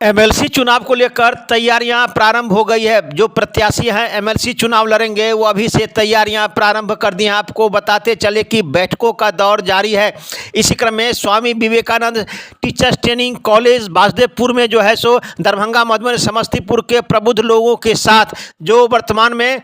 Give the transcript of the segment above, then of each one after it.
MLC चुनाव को लेकर तैयारियां प्रारंभ हो गई है। जो प्रत्याशी हैं एमएलसी चुनाव लड़ेंगे वो अभी से तैयारियां प्रारंभ कर दी हैं। आपको बताते चले कि बैठकों का दौर जारी है। इसी क्रम में Swami Vivekananda teachers training college Vasudevpur में जो है सो दरभंगा, मधुबनी, समस्तीपुर के प्रबुद्ध लोगों के साथ जो वर्तमान में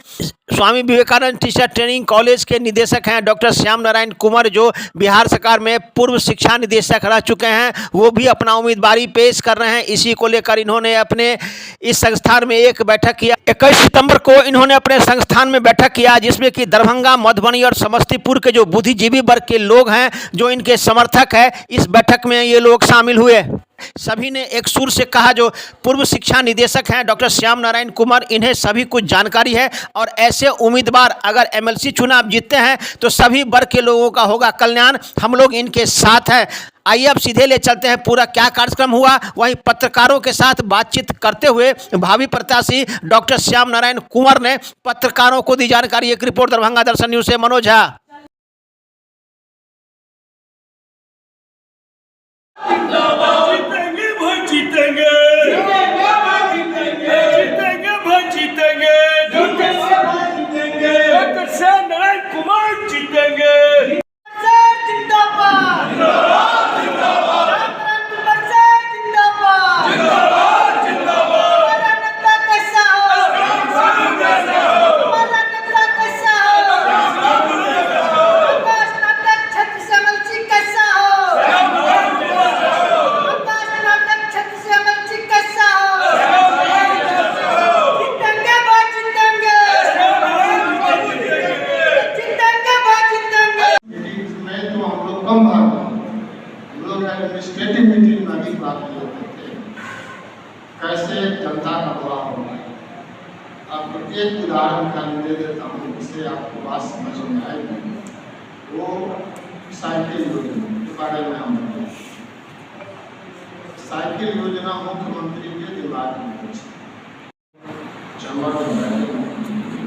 Swami Vivekananda teacher training college के निदेशक हैं डॉक्टर श्याम नारायण कुमार, जो बिहार सरकार में पूर्व शिक्षा निदेशक रह चुके हैं, वो भी अपना उम्मीदवारी पेश कर रहे हैं। इसी को लेकर इन्होंने अपने इस संस्थान में एक बैठक किया। 21 सितंबर को इन्होंने अपने संस्थान में बैठक किया, जिसमें कि दरभंगा, मधुबनी और समस्तीपुर के जो बुद्धिजीवी वर्ग के लोग हैं, जो इनके समर्थक हैं, इस बैठक में ये लोग शामिल हुए। सभी ने एक सुर से कहा, जो पूर्व शिक्षा निदेशक हैं डॉक्टर श्याम नारायण कुमार, इन्हें सभी कुछ जानकारी है और ऐसे उम्मीदवार अगर एमएलसी चुनाव जीतते हैं तो सभी वर्ग के लोगों का होगा कल्याण। हम लोग इनके साथ हैं। आइए अब सीधे ले चलते हैं पूरा क्या कार्यक्रम हुआ। वहीं पत्रकारों के साथ बातचीत करते हुए भावी प्रत्याशी डॉक्टर श्याम नारायण कुमार ने पत्रकारों को दी जानकारी। एक रिपोर्ट दरभंगा दर्शन न्यूज से मनोज झा। एडमिनिस्ट्रेटिव मीटिंग में भी बात करते थे कैसे जनता का भला होगा। आपको एक उदाहरण का दे देता हूँ, जिससे आपको बात समझ में आएगी। वो साइकिल योजना के बारे में हम साइकिल योजना मुख्यमंत्री के दिमाग में चंबा में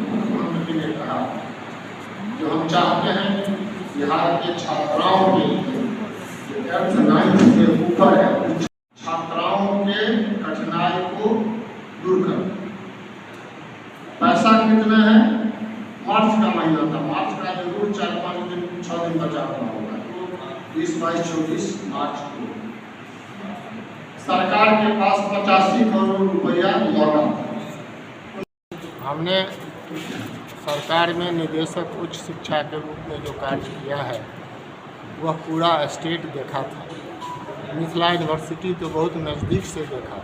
मुख्यमंत्री ने कहा, जो हम चाहते हैं बिहार के छात्राओं के लिए 9th से ऊपर है, छात्राओं के कठिनाई को दूर कर। पैसा कितना है? मार्च का महीना था, मार्च का जरूर 4-5 दिन 6 दिन बचा हुआ होगा, तो 20, 22, 24 मार्च को सरकार के पास 85 करोड़ रुपया लौटा। हमने सरकार में निदेशक उच्च शिक्षा के रूप में जो कार्य किया है वह पूरा स्टेट देखा था। मिथिला यूनिवर्सिटी तो बहुत नज़दीक से देखा।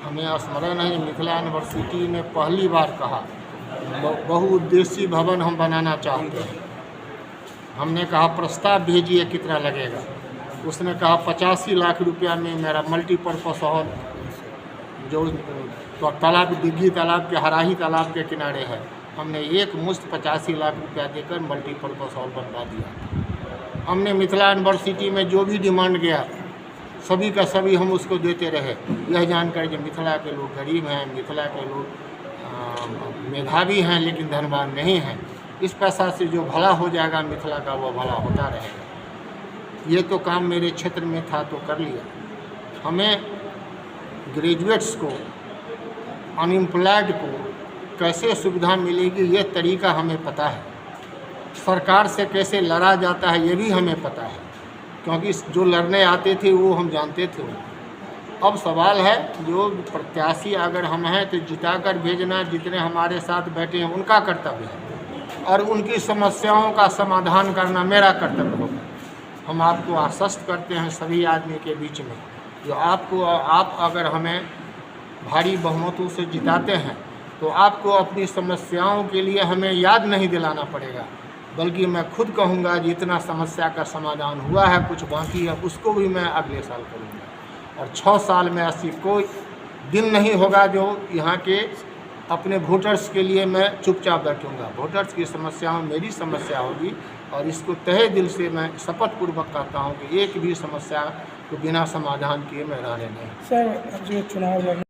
हमें स्मरण है, मिथिला यूनिवर्सिटी ने पहली बार कहा बहुउद्देशीय भवन हम बनाना चाहते हैं। हमने कहा प्रस्ताव भेजिए कितना लगेगा। उसने कहा 85 लाख रुपया में मेरा मल्टीपर्पज़ हॉल, जो तालाब, दिग्घी तालाब के, हराही तालाब के किनारे है, हमने एक मुश्त 85 लाख रुपया देकर मल्टीपर्पज़ हॉल बनवा दिया। हमने मिथिला यूनिवर्सिटी में जो भी डिमांड गया सभी का सभी हम उसको देते रहे। यह जानकर कि मिथिला के लोग गरीब हैं, मिथिला के लोग मेधावी हैं लेकिन धनवान नहीं हैं। इस पैसा से जो भला हो जाएगा मिथिला का, वो भला होता रहेगा। ये तो काम मेरे क्षेत्र में था तो कर लिया। हमें ग्रेजुएट्स को, अनएम्प्लॉयड को कैसे सुविधा मिलेगी ये तरीका हमें पता है। सरकार से कैसे लड़ा जाता है ये भी हमें पता है, क्योंकि जो लड़ने आते थे वो हम जानते थे। अब सवाल है, जो प्रत्याशी अगर हम हैं तो जिताकर भेजना, जितने हमारे साथ बैठे हैं उनका कर्तव्य है, और उनकी समस्याओं का समाधान करना मेरा कर्तव्य होगा। हम आपको आश्वस्त करते हैं सभी आदमी के बीच में, जो आप अगर हमें भारी बहुमतों से जिताते हैं तो आपको अपनी समस्याओं के लिए हमें याद नहीं दिलाना पड़ेगा, बल्कि मैं खुद कहूँगा जितना समस्या का समाधान हुआ है, कुछ बाकी है, उसको भी मैं अगले साल करूँगा। और 6 साल में ऐसी कोई दिन नहीं होगा जो यहाँ के अपने वोटर्स के लिए मैं चुपचाप बैठूँगा। वोटर्स की समस्याओं मेरी समस्या होगी, और इसको तहे दिल से मैं शपथपूर्वक कहता हूँ कि एक भी समस्या को बिना समाधान किए मैं रहने नहीं। सर, जो चुनाव